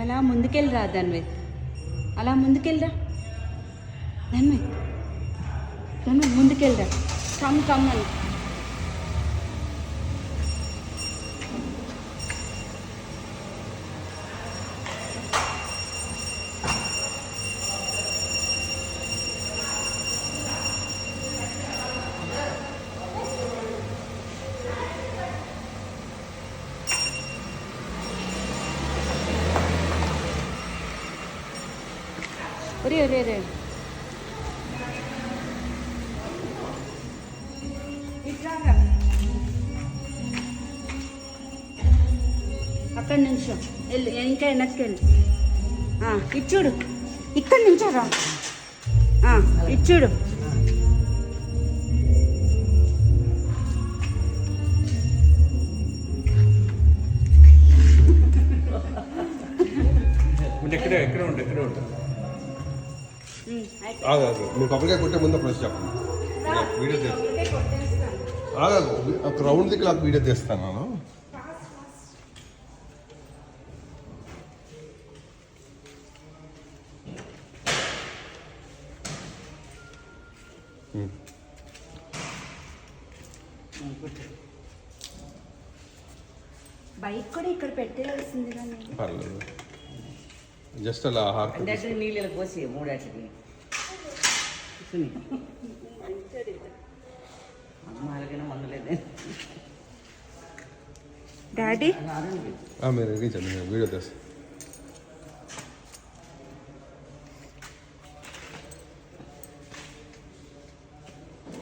అలా ముందుకెళ్ళిరా ధన్విత్, అలా ముందుకెళ్ళిరా Dhanvith, Dhanvith ముందుకెళ్ళిరా. Come come అని ఒరే ఒరే ఒరే అక్కడి నుంచో వెళ్ళు, ఇంకా వెనక్కి వెళ్ళు. ఇచ్చుడు, ఇక్కడి నుంచోరా, ఇచ్చుడు. ఎక్కడ ఉంటా మీరు కొబ్బరికాయ కొట్టే ముందు అప్పుడు వచ్చి చెప్పండి. వీడియో ఒక రౌండ్ దిక్కు నాకు వీడియో తీస్తాను నేను. బైక్ కూడా ఇక్కడ పెట్టేయాల్సింది కానీ పర్లేదు, జస్ట్ అలా నీళ్ళు పోసి మూడాటికి అమ్మాయికైనా మందులేదు. డాడీ మీరు ఎదిగించండి, నేను వీడియో తీస్తాను.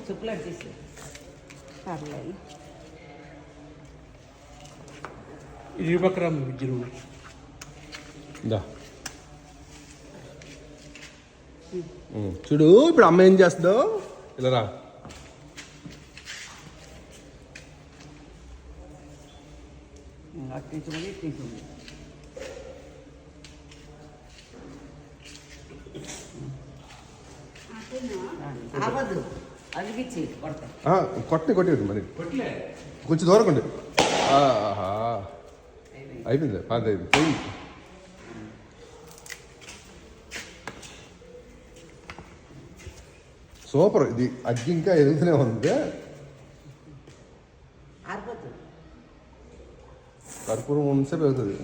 చెప్పులు తీసి పర్లేదు. ఇది పక్కన విద్యులు చూడు ఇప్పుడు అమ్మ ఏం చేస్తుందో. ఇలా రా, కొట్టి మరి కొంచెం దూరం కొండి. అయిపోయింది, పాత అయిపోయింది. సూపర్, ఇది అగ్గి ఇంకా ఎదుగుతూనే ఉంది. కర్పూరం ఉంటే పెరుగుతుంది.